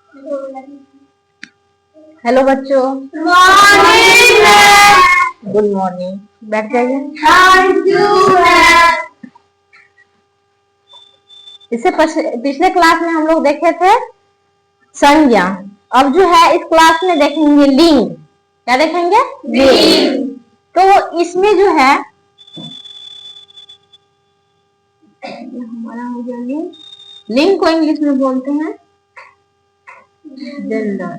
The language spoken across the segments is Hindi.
हेलो बच्चों, गुड मॉर्निंग। बैठ जाइए। इससे पिछले क्लास में हम लोग देखे थे संज्ञा। अब जो है इस क्लास में देखेंगे लिंग। क्या देखेंगे? लिंग। तो इसमें जो है हमारा हो गया लिंग। लिंग को इंग्लिश में बोलते हैं जेंडर।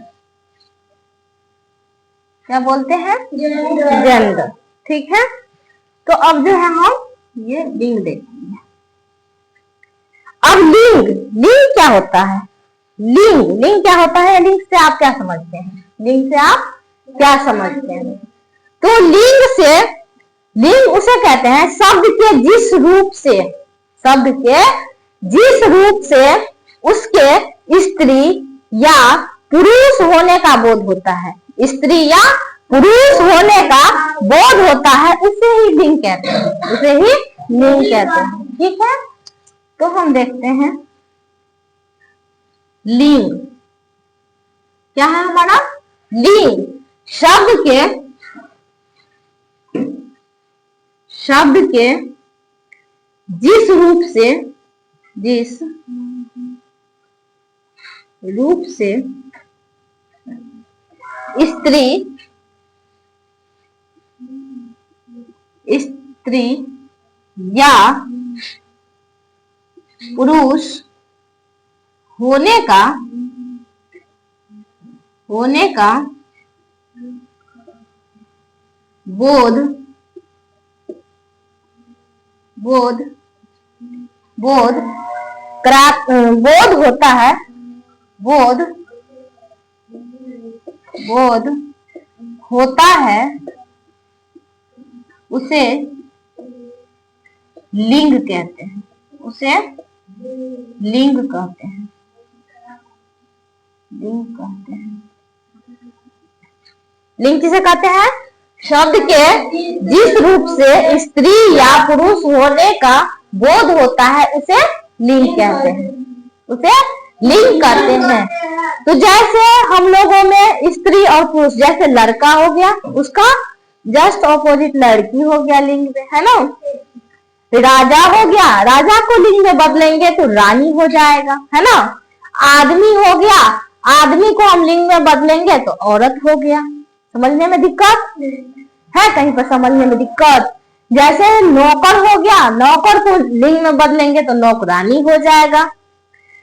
क्या बोलते हैं? जेंडर। ठीक है। तो अब जो है हम ये लिंग देखेंगे। अब लिंग, लिंग क्या होता है? लिंग क्या होता है? लिंग से आप क्या समझते हैं? लिंग से आप क्या समझते हैं? तो लिंग उसे कहते हैं शब्द के जिस रूप से उसके स्त्री या पुरुष होने का बोध होता है। स्त्री या पुरुष होने का बोध होता है, उसे ही लिंग कहते हैं। ठीक है। तो हम देखते हैं लिंग क्या है हमारा? लिंग शब्द के जिस रूप से स्त्री या पुरुष होने का बोध होता है, उसे लिंग कहते हैं। लिंग कहते हैं। लिंग किसे कहते हैं? शब्द के जिस रूप से स्त्री या पुरुष होने का बोध होता है, उसे लिंग कहते हैं। तो जैसे हम लोगों में स्त्री और पुरुष, जैसे लड़का हो गया उसका जस्ट ऑपोजिट लड़की हो गया लिंग में, है ना। राजा हो गया, राजा को लिंग में बदलेंगे तो रानी हो जाएगा, है ना। आदमी हो गया, आदमी को हम लिंग में बदलेंगे तो औरत हो गया। समझने में दिक्कत है? कहीं पर समझने में दिक्कत? जैसे नौकर हो गया, नौकर को लिंग में बदलेंगे तो नौकरानी हो जाएगा।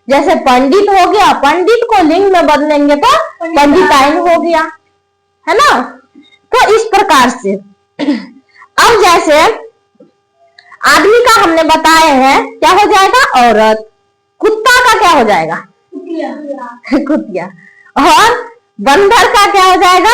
जैसे पंडित हो गया, पंडित को लिंग में बदलेंगे तो पंडिताइन हो गया, है ना। तो इस प्रकार से अब जैसे आदमी का हमने बताए हैं क्या हो जाएगा? औरत। कुत्ता का क्या हो जाएगा? कुतिया। और बंदर का क्या हो जाएगा?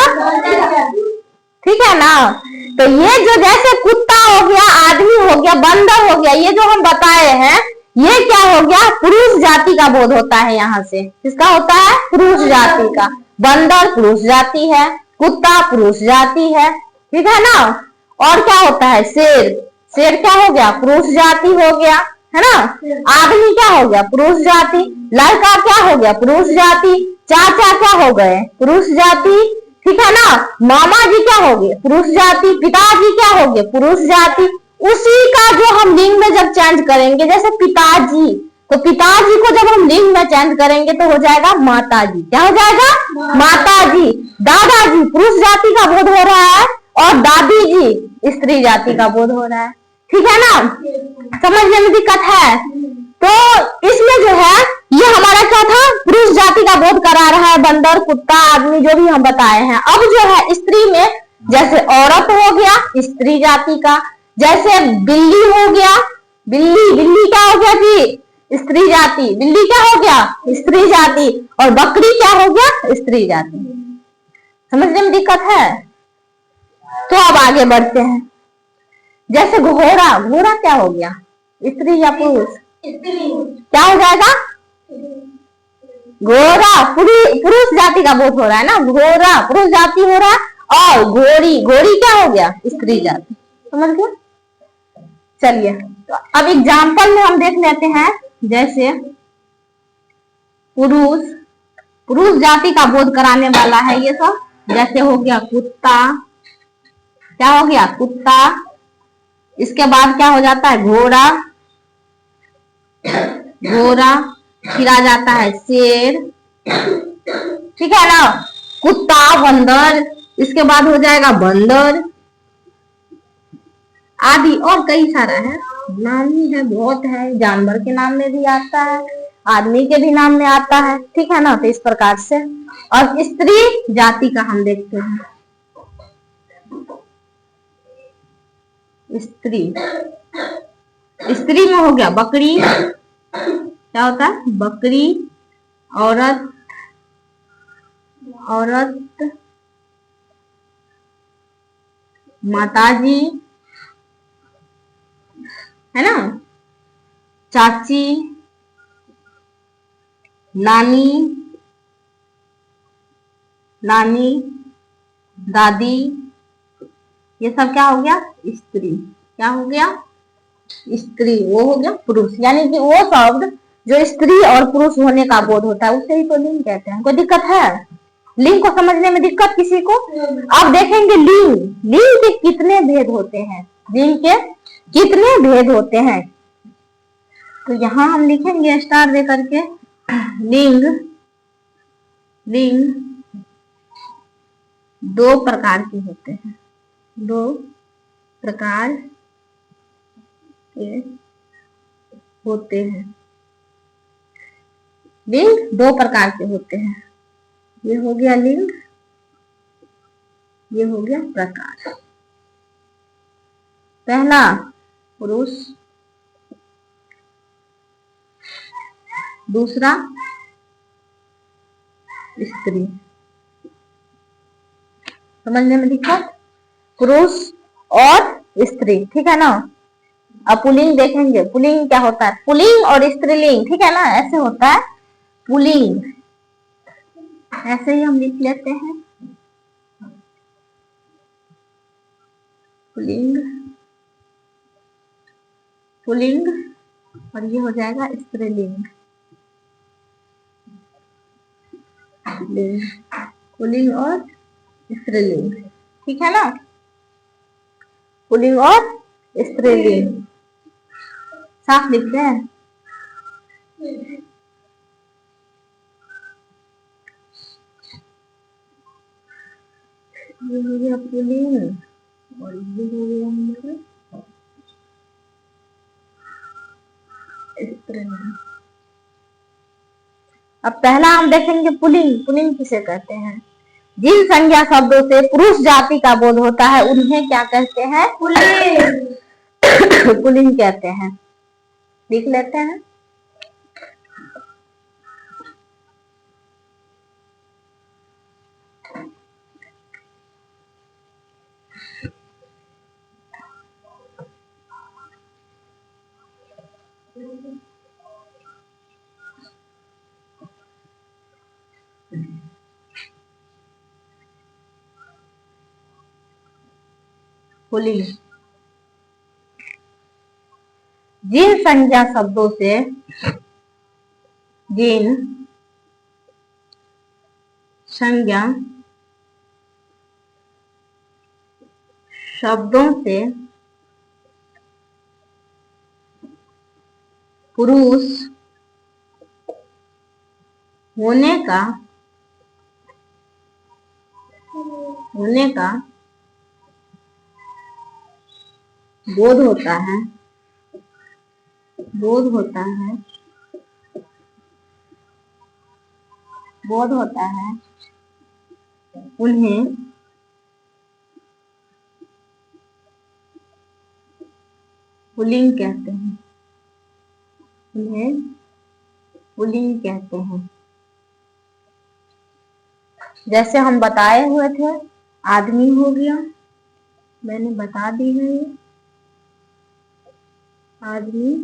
ठीक है ना। तो ये जो जैसे कुत्ता हो गया, आदमी हो गया, बंदर हो गया, ये जो हम बताए हैं ये क्या हो गया? पुरुष जाति का बोध होता है। यहाँ से किसका होता है? पुरुष जाति का। बंदर पुरुष जाति है, कुत्ता पुरुष जाति है, ठीक है ना। और क्या होता है? शेर क्या हो गया? पुरुष जाति हो गया, है ना। आदमी क्या हो गया? पुरुष जाति। लड़का क्या हो गया? पुरुष जाति। चाचा क्या हो गए? पुरुष जाति, ठीक है ना। मामा जी क्या हो गए? पुरुष जाति। पिताजी क्या हो गए? पुरुष जाति। उसी का जो हम लिंग में जब चेंज करेंगे, जैसे पिताजी, तो पिताजी को जब हम लिंग में चेंज करेंगे तो हो जाएगा माताजी। क्या हो जाएगा? माताजी। दादाजी पुरुष जाति का बोध हो रहा है और दादी जी स्त्री जाति का बोध हो रहा है, ठीक है ना। समझने में दिक्कत है? तो इसमें जो है ये हमारा क्या था? पुरुष जाति का बोध करा रहा है, बंदर, कुत्ता, आदमी जो भी हम बताए हैं। अब जो है स्त्री में जैसे औरत हो गया स्त्री जाति का, जैसे बिल्ली हो गया, बिल्ली क्या हो गया जी? स्त्री जाति। बिल्ली क्या हो गया? स्त्री जाति। और बकरी क्या हो गया? स्त्री जाति। समझने में दिक्कत है? तो अब आगे बढ़ते हैं। जैसे घोड़ा क्या हो गया? स्त्री या पुरुष? क्या हो जाएगा? घोड़ा पुरुष जाति का बोध हो रहा है ना। घोड़ा पुरुष जाति हो रहा है और घोड़ी क्या हो गया? स्त्री जाति। समझ गया? चलिए तो अब एग्जाम्पल में हम देख लेते हैं। जैसे पुरुष पुरुष जाति का बोध कराने वाला है ये सब। जैसे हो गया कुत्ता, क्या हो गया कुत्ता। इसके बाद क्या हो जाता है घोड़ा, घोड़ा। फिर आ जाता है शेर, ठीक है ना, कुत्ता, बंदर। इसके बाद हो जाएगा बंदर आदि, और कई सारा है, नाम ही है, बहुत है। जानवर के नाम में भी आता है, आदमी के भी नाम में आता है, ठीक है ना। तो इस प्रकार से। और स्त्री जाति का हम देखते हैं। स्त्री, स्त्री में हो गया बकरी, क्या होता है बकरी, औरत, औरत, माताजी, है ना, चाची, नानी, नानी, दादी। ये सब क्या हो गया स्त्री, क्या हो गया स्त्री। वो हो गया पुरुष, यानी कि वो शब्द जो स्त्री और पुरुष होने का बोध होता है उसे ही तो लिंग कहते हैं। कोई दिक्कत है लिंग को समझने में, दिक्कत किसी को? अब देखेंगे लिंग, लिंग के कितने भेद होते हैं, लिंग के कितने भेद होते हैं। तो यहां हम लिखेंगे स्टार दे करके, लिंग, लिंग दो प्रकार के होते हैं, दो प्रकार के होते हैं। लिंग दो प्रकार के होते हैं। ये हो गया लिंग, ये हो गया प्रकार। पहला पुरुष, दूसरा स्त्री। समझने में दिक्कत? पुरुष और स्त्री, ठीक है ना। अब पुल्लिंग देखेंगे, पुल्लिंग क्या होता है, पुल्लिंग और स्त्रीलिंग, ठीक है ना, ऐसे होता है पुल्लिंग, ऐसे ही हम लिख लेते हैं पुल्लिंग, पुल्लिंग, और ये हो जाएगा स्त्रीलिंग, पुल्लिंग और स्त्रीलिंग, ठीक है ना, पुल्लिंग और स्त्रीलिंग। साफ लिखते हैं। ये हो गया पुल्लिंग और ये हो गया हमारा स्त्रीलिंग। अब पहला हम देखेंगे पुल्लिंग। पुल्लिंग किसे कहते हैं? जिन संज्ञा शब्दों से पुरुष जाति का बोध होता है उन्हें क्या कहते हैं? पुल्लिंग। पुल्लिंग कहते हैं। लिख लेते हैं। पुल्लिंग जिन संज्ञा शब्दों से, जिन संज्ञा शब्दों से पुरुष होने का बोध होता है, बोध होता है, बोध होता है, उन्हें पुल्लिंग कहते हैं, उन्हें पुल्लिंग कहते हैं। जैसे हम बताए हुए थे, आदमी हो गया, मैंने बता दी है ये, आदमी,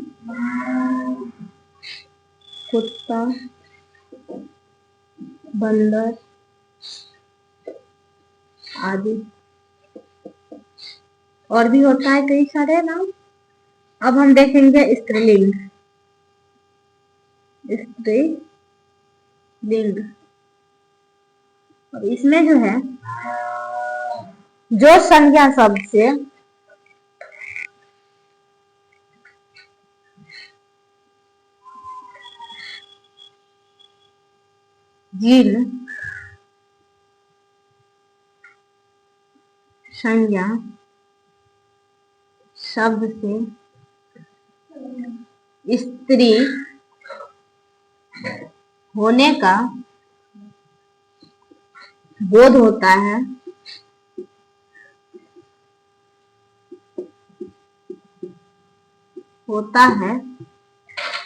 कुत्ता, बंदर आदि, और भी होता है कई सारे नाम। अब हम देखेंगे स्त्रीलिंग, स्त्रीलिंग। और इसमें जो है जो संज्ञा शब्द से जिन संज्ञा शब्द से स्त्री होने का बोध होता है,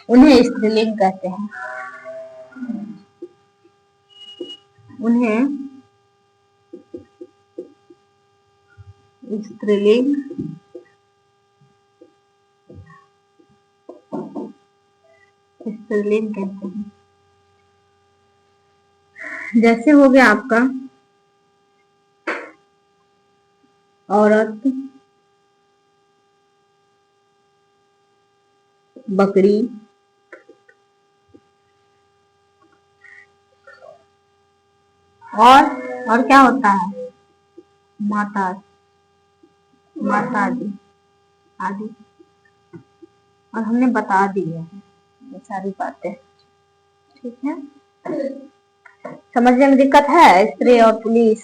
उन्हें स्त्रीलिंग कहते हैं। उन्हें स्त्रीलिंग कहते हैं। जैसे हो गया आपका औरत, बकरी, और क्या होता है, माता आदि। और हमने बता दी है ये सारी बातें, ठीक है। समझने में दिक्कत है? स्त्री और पुल्लिंग।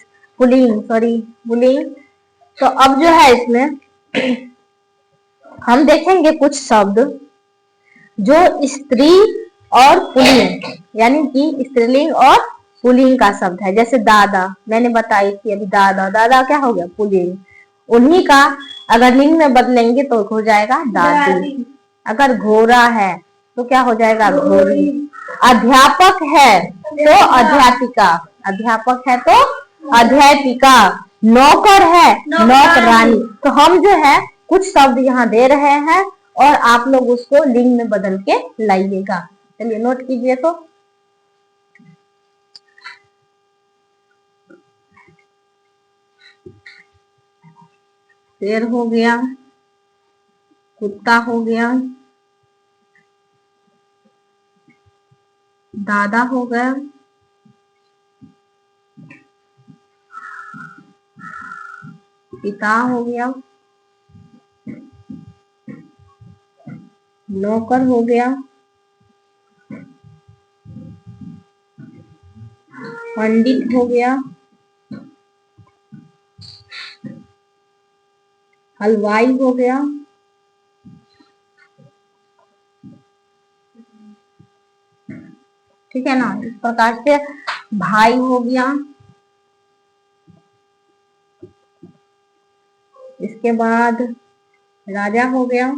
तो अब जो है इसमें हम देखेंगे कुछ शब्द जो स्त्री और पुल्लिंग यानी कि स्त्रीलिंग और पुल्लिंग का शब्द है। जैसे दादा, मैंने बताई थी अभी, दादा क्या हो गया, पुल्लिंग। उन्हीं का अगर लिंग में बदलेंगे तो हो जाएगा दादी। अगर घोड़ा है तो क्या हो जाएगा, घोड़ी। अध्यापक है तो अध्यापिका, अध्यापक है तो अध्यापिका। नौकर है नौकरानी। तो हम जो है कुछ शब्द यहाँ दे रहे हैं और आप लोग उसको लिंग में बदल के लाइएगा। चलिए नोट कीजिए। तो शेर हो गया, कुत्ता हो गया, दादा हो गया, पिता हो गया, नौकर हो गया, पंडित हो गया, हलवाई हो गया, ठीक है ना। इस प्रकार से भाई हो गया, इसके बाद राजा हो गया,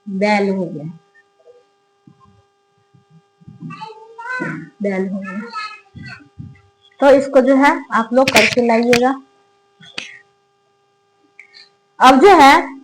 बैल हो गया, बैल हो गया। तो इसको जो है आप लोग करके लाइएगा। अब जो है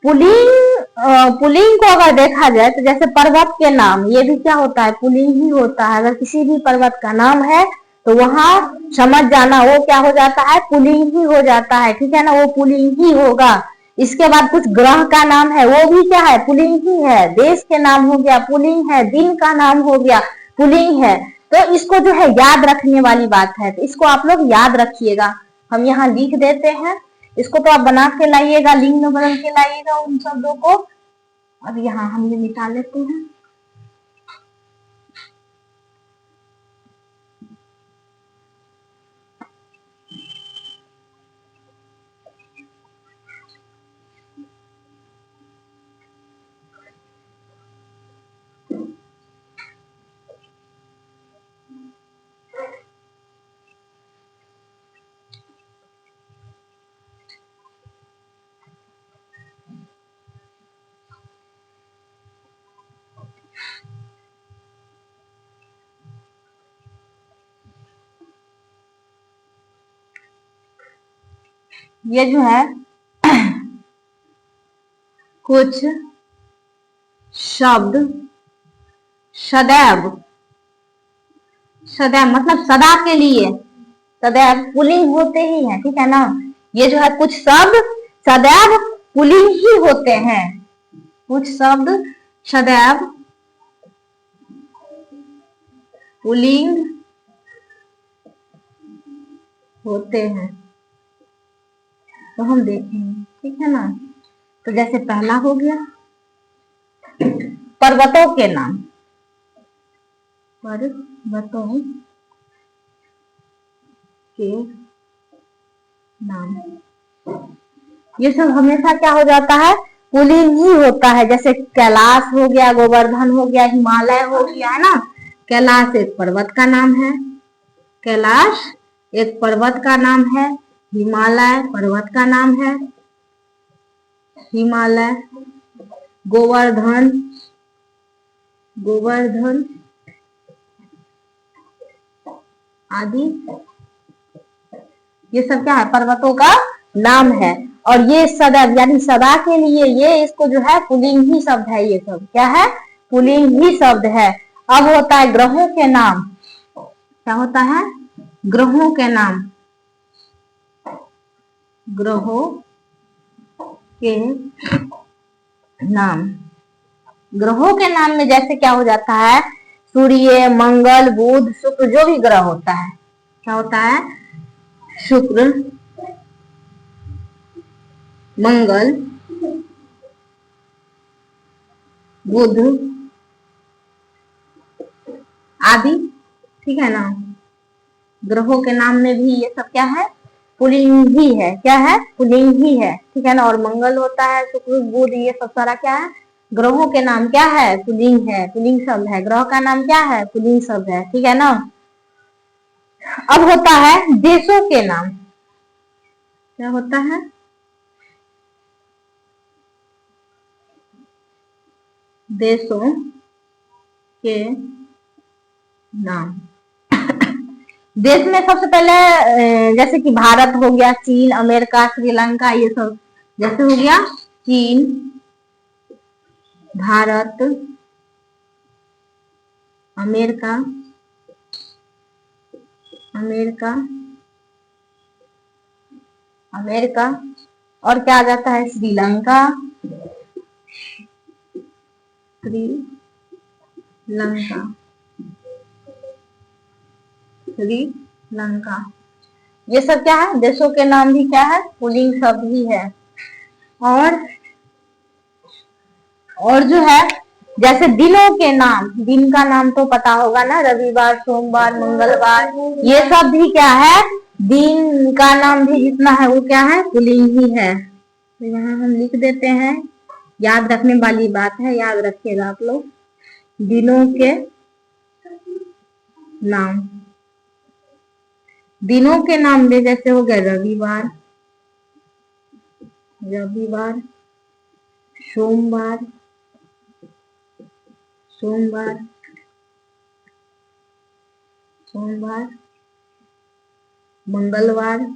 पुल्लिंग को अगर देखा जाए तो जैसे पर्वत के नाम, ये भी क्या होता है, पुल्लिंग ही होता है। अगर किसी भी पर्वत का नाम है तो वहां समझ जाना वो क्या हो जाता है, पुल्लिंग ही हो जाता है, ठीक है ना, वो पुल्लिंग ही होगा। इसके बाद कुछ ग्रह का नाम है, वो भी क्या है, पुल्लिंग ही है। देश के नाम हो गया, पुल्लिंग है। दिन का नाम हो गया, पुल्लिंग है। तो इसको जो है याद रखने वाली बात है, तो इसको आप लोग याद रखिएगा। हम यहाँ लिख देते हैं, इसको तो आप बना के लाइएगा, लिंग में बदल के लाइएगा उन शब्दों को। अब यहाँ हम ये मिटा लेते हैं। ये जो है कुछ शब्द सदैव, सदैव मतलब सदा के लिए, सदैव पुल्लिंग होते ही हैं, ठीक है ना। ये जो है कुछ शब्द सदैव पुल्लिंग ही होते हैं, कुछ शब्द सदैव पुल्लिंग होते हैं, तो हम देखेंगे, ठीक है ना। तो जैसे पहला हो गया पर्वतों के नाम, पर्वतों के नाम, ये सब हमेशा क्या हो जाता है, पुल्लिंग ही होता है। जैसे कैलाश हो गया, गोवर्धन हो गया, हिमालय हो गया, है ना। कैलाश एक पर्वत का नाम है, कैलाश एक पर्वत का नाम है, हिमालय पर्वत का नाम है, हिमालय, गोवर्धन, गोवर्धन आदि, ये सब क्या है, पर्वतों का नाम है। और ये सदैव यानी सदा के लिए, ये इसको जो है पुल्लिंग ही शब्द है, ये सब क्या है, पुल्लिंग ही शब्द है। अब होता है ग्रहों के नाम, क्या होता है, ग्रहों के नाम, ग्रहों के नाम, ग्रहों के नाम में जैसे क्या हो जाता है, सूर्य, मंगल, बुध, शुक्र, जो भी ग्रह होता है, क्या होता है, शुक्र, मंगल, बुध आदि, ठीक है ना। ग्रहों के नाम में भी ये सब क्या है, पुल्लिंग ही है, क्या है, पुल्लिंग ही है, ठीक है ना। और मंगल होता है, शुक्र, बुध, ये सब सारा क्या है, ग्रहों के नाम क्या है, पुल्लिंग है, पुल्लिंग शब्द है। ग्रह का नाम क्या है, पुल्लिंग शब्द है, ठीक है ना। अब होता है देशों के नाम, क्या होता है, देशों के नाम। देश में सबसे पहले जैसे कि भारत हो गया, चीन, अमेरिका, श्रीलंका, ये सब जैसे हो गया चीन, भारत, अमेरिका, अमेरिका, अमेरिका, और क्या आ जाता है, श्रीलंका, श्रीलंका, श्रीलंका, ये सब क्या है, देशों के नाम भी क्या है, पुल्लिंग शब्द ही है। और जो है जैसे दिनों के नाम, दिन का नाम तो पता होगा ना, रविवार, सोमवार, मंगलवार, ये सब भी क्या है, दिन का नाम भी जितना है वो क्या है, पुल्लिंग ही है। तो यहाँ हम लिख देते हैं, याद रखने वाली बात है, याद रखिएगा आप लोग। दिनों के नाम, दिनों के नाम में जैसे हो गया रविवार, रविवार, सोमवार, सोमवार, सोमवार, मंगलवार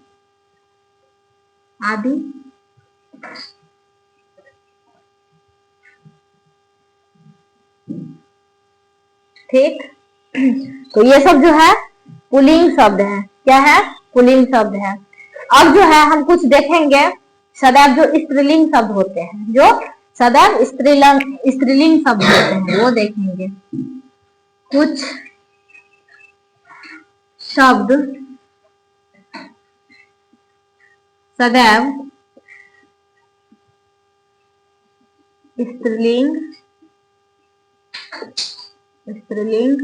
आदि। ठीक, तो ये सब जो है पुल्लिंग शब्द है, क्या है, पुल्लिंग शब्द है। अब जो है हम कुछ देखेंगे सदैव जो स्त्रीलिंग शब्द होते हैं, जो सदैव स्त्रीलिंग शब्द होते हैं, वो देखेंगे। कुछ शब्द सदैव स्त्रीलिंग, स्त्रीलिंग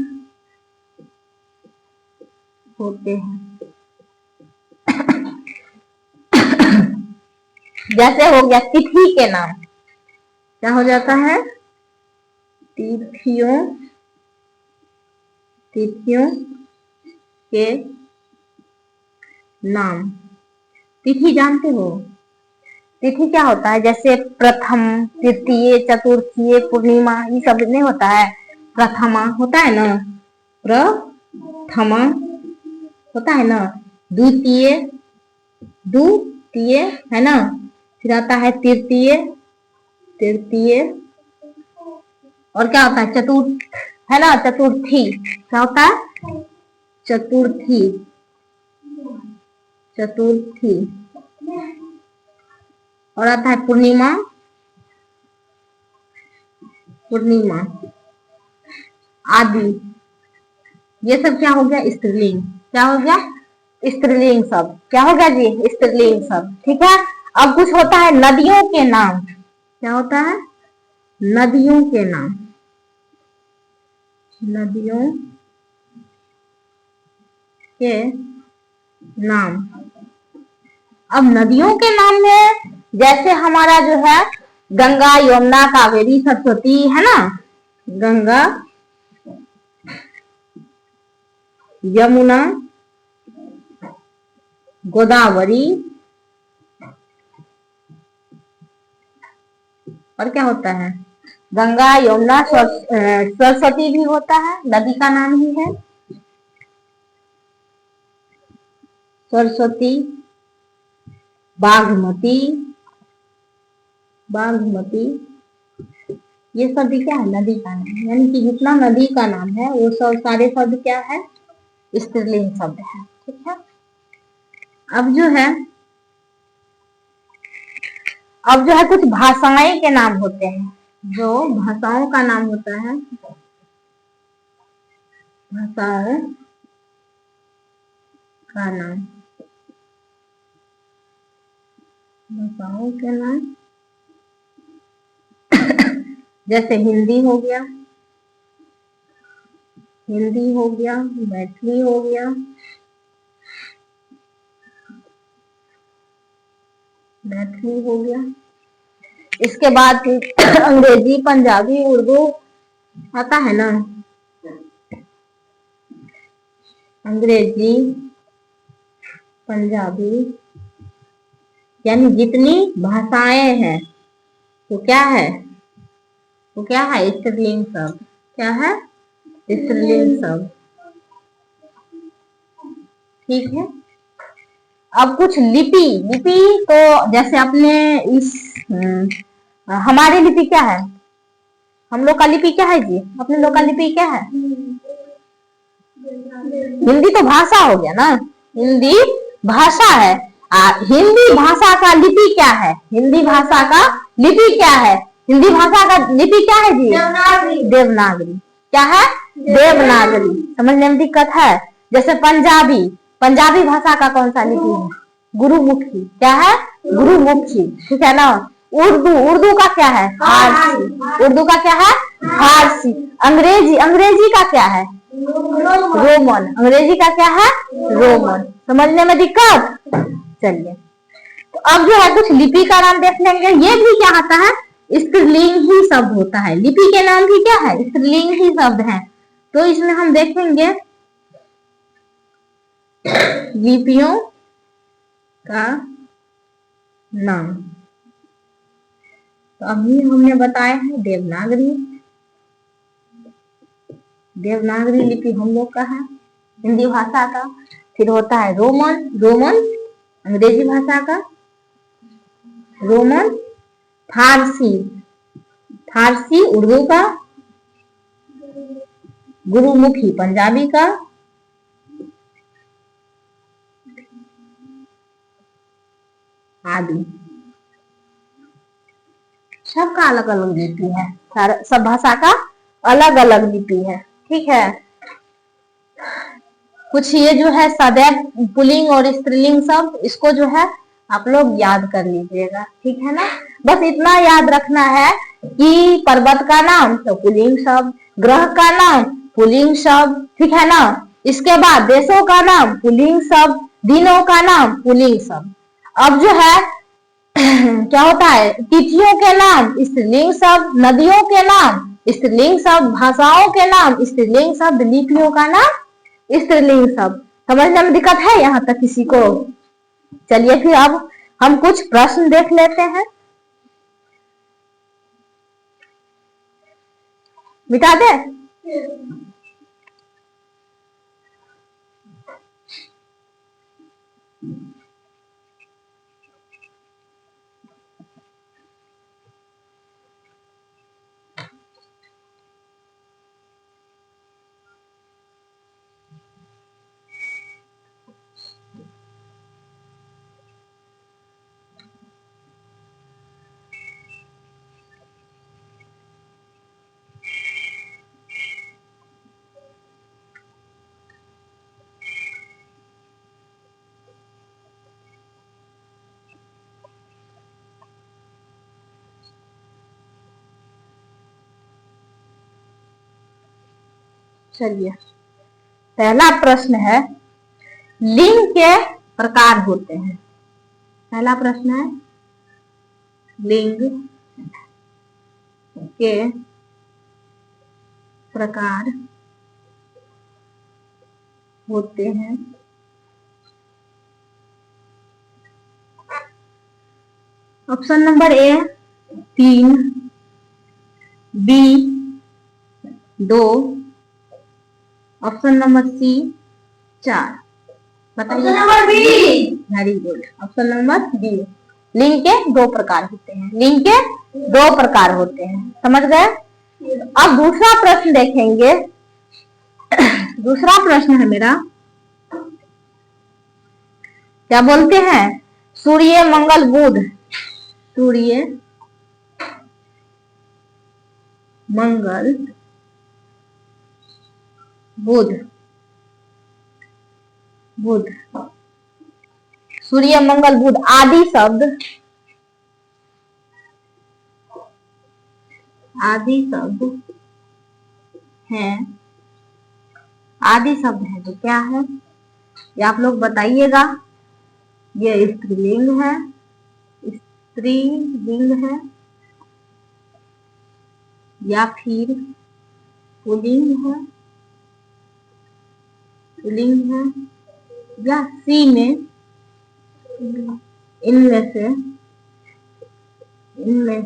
होते हैं। जैसे हो गया तिथि के नाम, क्या हो जाता है, तिथियों, तिथियों के नाम। तिथि जानते हो, तिथि क्या होता है, जैसे प्रथम, तृतीय, चतुर्थी, पूर्णिमा, ये सब नहीं होता है, प्रथमा होता है ना, प्रथमा होता है ना, द्वितीय, द्वितीय है ना, फिर आता है तृतीय, तृतीय, और क्या होता है, चतुर्थ है ना, चतुर्थी, क्या होता है, चतुर्थी, चतुर्थी, और आता है पूर्णिमा, पूर्णिमा आदि, ये सब क्या हो गया? स्त्रीलिंग। क्या हो गया? स्त्रीलिंग शब्द। क्या हो गया जी? स्त्रीलिंग शब्द। ठीक है। अब कुछ होता है नदियों के नाम। क्या होता है? नदियों के नाम। नदियों के नाम। अब नदियों के नाम में जैसे हमारा जो है गंगा, यमुना, कावेरी, सरस्वती, है ना? गंगा, यमुना, गोदावरी, और क्या होता है? गंगा, यमुना, सरस्वती भी होता है, नदी का नाम ही है सरस्वती। बागमती, बागमती, ये सब भी क्या है? नदी का नाम। यानी कि जितना नदी का नाम है वो सब सारे शब्द क्या है? स्त्रीलिंग शब्द है। ठीक है। अब जो है कुछ भाषाएं के नाम होते हैं। जो भाषाओं का नाम होता है, भाषाओं का नाम, भाषाओं के नाम जैसे हिंदी हो गया, हिंदी हो गया, मैथिली हो गया, मैथिली हो गया। इसके बाद अंग्रेजी, पंजाबी, उर्दू आता है ना? अंग्रेजी, पंजाबी, यानी जितनी भाषाएं हैं वो क्या है? वो क्या है? स्त्रीलिंग शब्द। क्या है? स्त्रीलिंग शब्द। ठीक है। अब कुछ लिपि। लिपि तो जैसे अपने इस हमारी लिपि क्या है? हम लोग का लिपि क्या है जी? अपने लोग का लिपि क्या है? हिंदी तो भाषा हो गया ना, हिंदी भाषा है। हिंदी भाषा का लिपि क्या है? हिंदी भाषा का लिपि क्या है? हिंदी भाषा का लिपि क्या है जी? देवनागरी। देवनागरी। क्या है? देवनागरी। समझने में दिक्कत है? जैसे पंजाबी, पंजाबी भाषा का कौन सा लिपि है? गुरुमुखी। क्या है? गुरुमुखी। ठीक है ना? उर्दू, उर्दू का क्या है? फारसी। उर्दू का क्या है? फारसी। अंग्रेजी, अंग्रेजी का क्या है? रोमन। अंग्रेजी का क्या है? रोमन। समझने में दिक्कत? चलिए, तो अब जो है कुछ लिपि का नाम देख लेंगे। ये भी क्या आता है? स्त्रीलिंग ही शब्द होता है। लिपि के नाम भी क्या है? स्त्रीलिंग ही शब्द है। तो इसमें हम देखेंगे लिपियों का नाम। तो अभी हमने बताया है देवनागरी। देवनागरी लिपि हम लोग का है, हिंदी भाषा का। फिर होता है रोमन। रोमन अंग्रेजी भाषा का। रोमन, फारसी, फारसी उर्दू का, गुरुमुखी पंजाबी का, आदि। सबका अलग अलग लिपि है। सब भाषा का अलग अलग लिपि है। ठीक है। कुछ ये जो है सदैव पुल्लिंग और स्त्रीलिंग शब्द, इसको जो है आप लोग याद कर लीजिएगा। ठीक है ना? बस इतना याद रखना है कि पर्वत का नाम तो पुल्लिंग शब्द, ग्रह का नाम पुल्लिंग शब्द। ठीक है ना? इसके बाद देशों का नाम पुल्लिंग शब्द, दिनों का नाम पुल्लिंग शब्द। अब जो है क्या होता है? तिथियों के नाम स्त्रीलिंग शब्द, नदियों के नाम स्त्रीलिंग शब्द, भाषाओं के नाम स्त्रीलिंग शब्द, लिपियों का नाम स्त्रीलिंग शब्द। समझने में दिक्कत है यहाँ तक किसी को? चलिए फिर अब हम कुछ प्रश्न देख लेते हैं। मिटा दे? चलिए, पहला प्रश्न है, लिंग के प्रकार होते हैं। पहला प्रश्न है, लिंग के प्रकार होते हैं। Option number A 3, B 2, option number C 4। बताइए। Very good, option number B. लिंग के 2 प्रकार होते हैं। लिंग के 2 प्रकार होते हैं, समझ गए। अब दूसरा प्रश्न देखेंगे। दूसरा प्रश्न है मेरा, क्या बोलते हैं, सूर्य मंगल बुध, सूर्य मंगल बुध, बुध, सूर्य मंगल बुध आदि शब्द, आदि शब्द हैं, आदि शब्द है तो क्या है, ये आप लोग बताइएगा। ये स्त्रीलिंग है, स्त्रीलिंग है, या फिर पुल्लिंग है, पुल्लिंग है, या सी में इनमें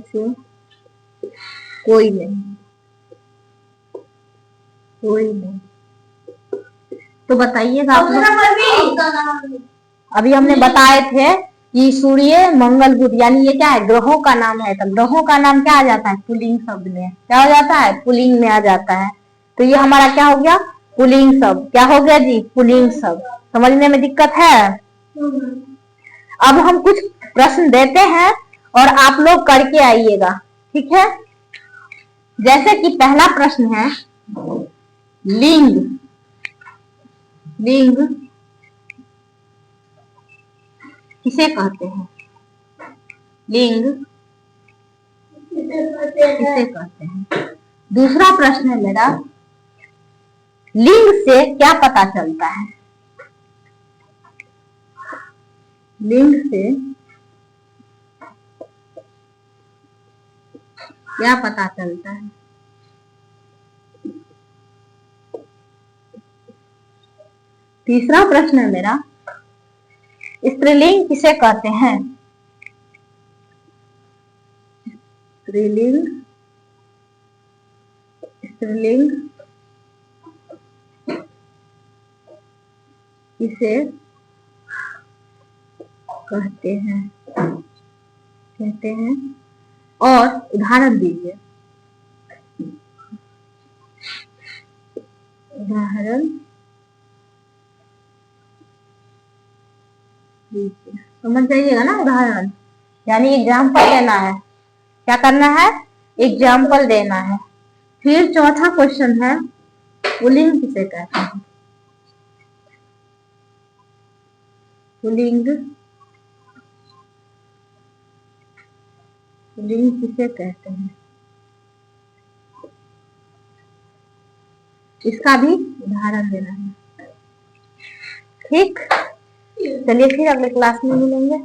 से कोई नहीं, कोई नहीं। तो बताइएगा आप लोग। अभी हमने बताए थे कि सूर्य मंगल बुध, यानी ये क्या है, ग्रहों का नाम है। तो ग्रहों का नाम क्या आ जाता है, पुल्लिंग शब्द में क्या हो जाता है, पुल्लिंग में आ जाता है। तो ये हमारा क्या हो गया, पुल्लिंग शब्द। क्या हो गया जी, पुल्लिंग शब्द। समझने में दिक्कत है। अब हम कुछ प्रश्न देते हैं और आप लोग करके आइएगा, ठीक है। जैसे कि पहला प्रश्न है, लिंग, लिंग किसे कहते हैं, लिंग किसे कहते हैं। दूसरा प्रश्न है मेरा, लिंग से क्या पता चलता है, लिंग से क्या पता चलता है। तीसरा प्रश्न है मेरा, स्त्रीलिंग किसे कहते हैं, स्त्रीलिंग, स्त्रीलिंग किसे कहते हैं, कहते हैं, और उदाहरण दीजिए, उदाहरण दीजिए। समझ जाइएगा ना, उदाहरण यानी एग्जाम्पल देना है। क्या करना है, एग्जाम्पल देना है। फिर चौथा क्वेश्चन है, पुल्लिंग किसे कहते हैं, पुल्लिंग, पुल्लिंग किसे कहते हैं, इसका भी उदाहरण देना है। ठीक, चलिए फिर अगले क्लास में मिलेंगे।